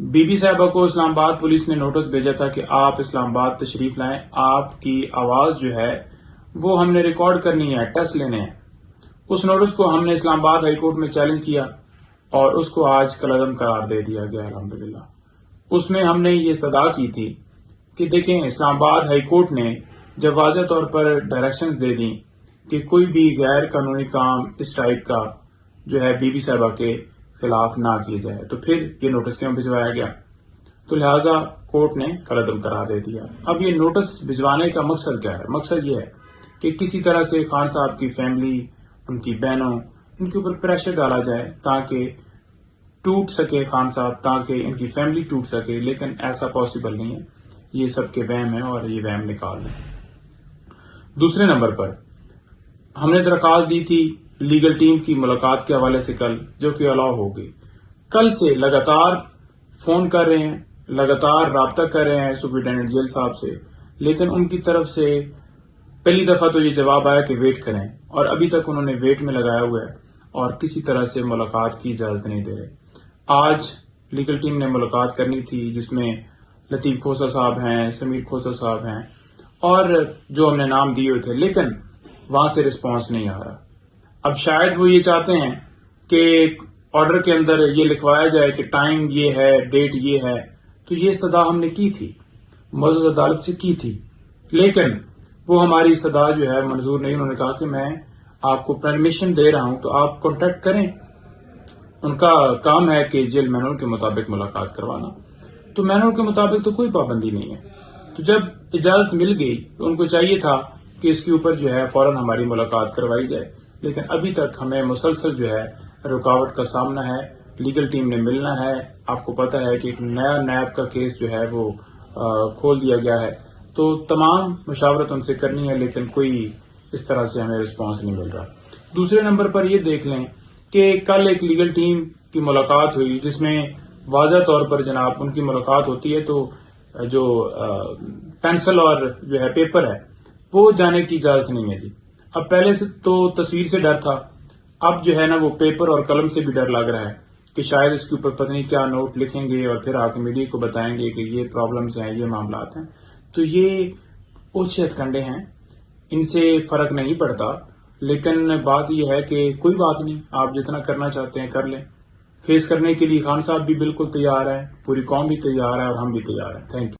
Be be صاحبہ کو اسلام آباد پولیس نے نوٹس بھیجا تھا کہ آپ اسلام آباد تشریف لائیں، آپ کی آواز جو ہے وہ ہم نے ریکارڈ کرنی ہے، ٹیسٹ لینے ہیں۔ اس نوٹس کو ہم نے اسلام آباد ہائی کورٹ میں چیلنج کیا اور اس کو آج کالعدم قرار دے دیا گیا الحمدللہ۔ اس میں ہم نے یہ استدعا کی تھی کہ دیکھیں اسلام آباد ہائی کورٹ نے جب واضح طور پر ڈائریکشن دے دی کہ کوئی بھی غیر قانونی کام اس ٹائپ کا جو ہے بی بی صاحبہ کے خلاف نہ کیے جائے، تو پھر یہ نوٹس کیوں بھجوایا گیا؟ تو لہٰذا کورٹ نے کالعدم قرار دے دیا۔ اب یہ نوٹس بھجوانے کا مقصد کیا ہے؟ مقصد یہ ہے کہ کسی طرح سے خان صاحب کی فیملی، ان کی بہنوں، ان کے اوپر پریشر ڈالا جائے تاکہ ٹوٹ سکے خان صاحب، تاکہ ان کی فیملی ٹوٹ سکے، لیکن ایسا پاسبل نہیں ہے۔ یہ سب کے وہم ہے اور یہ وہم نکال دیں۔ دوسرے نمبر پر ہم نے درخواست دی تھی لیگل ٹیم کی ملاقات کے حوالے سے کل، جو کہ الاؤ ہو گئی۔ کل سے لگاتار فون کر رہے ہیں، لگاتار رابطہ کر رہے ہیں سپرنٹینڈنٹ جیل صاحب سے، لیکن ان کی طرف سے پہلی دفعہ تو یہ جواب آیا کہ ویٹ کریں، اور ابھی تک انہوں نے ویٹ میں لگایا ہوا ہے اور کسی طرح سے ملاقات کی اجازت نہیں دے رہے۔ آج لیگل ٹیم نے ملاقات کرنی تھی، جس میں لطیف کھوسہ صاحب ہیں، سمیر کھوسہ صاحب ہیں اور جو ہم نے نام دیے ہوئے تھے، لیکن وہاں سے رسپانس نہیں آ رہا۔ اب شاید وہ یہ چاہتے ہیں کہ آرڈر کے اندر یہ لکھوایا جائے کہ ٹائم یہ ہے، ڈیٹ یہ ہے، تو یہ استدعا ہم نے کی تھی، معزز عدالت سے کی تھی، لیکن وہ ہماری استدعا جو ہے منظور نہیں۔ انہوں نے کہا کہ میں آپ کو پرمیشن دے رہا ہوں تو آپ کانٹیکٹ کریں، ان کا کام ہے کہ جیل مینول کے مطابق ملاقات کروانا، تو مینول کے مطابق تو کوئی پابندی نہیں ہے۔ تو جب اجازت مل گئی تو ان کو چاہیے تھا کہ اس کے اوپر جو ہے فوراً ہماری ملاقات کروائی جائے، لیکن ابھی تک ہمیں مسلسل جو ہے رکاوٹ کا سامنا ہے۔ لیگل ٹیم نے ملنا ہے، آپ کو پتہ ہے کہ ایک نیا نیب کا کیس جو ہے وہ کھول دیا گیا ہے، تو تمام مشاورت ان سے کرنی ہے، لیکن کوئی اس طرح سے ہمیں رسپانس نہیں مل رہا۔ دوسرے نمبر پر یہ دیکھ لیں کہ کل ایک لیگل ٹیم کی ملاقات ہوئی، جس میں واضح طور پر جناب ان کی ملاقات ہوتی ہے تو جو پینسل اور جو ہے پیپر ہے وہ جانے کی اجازت نہیں ہے جی۔ اب پہلے سے تو تصویر سے ڈر تھا، اب جو ہے نا وہ پیپر اور قلم سے بھی ڈر لگ رہا ہے کہ شاید اس کے اوپر پتہ نہیں کیا نوٹ لکھیں گے اور پھر آ کے میڈیا کو بتائیں گے کہ یہ پرابلمز ہیں، یہ معاملات ہیں۔ تو یہ اوچھے ہتھ کنڈے ہیں، ان سے فرق نہیں پڑتا، لیکن بات یہ ہے کہ کوئی بات نہیں، آپ جتنا کرنا چاہتے ہیں کر لیں۔ فیس کرنے کے لیے خان صاحب بھی بالکل تیار ہیں، پوری قوم بھی تیار ہے اور ہم بھی تیار ہیں۔ Thank you.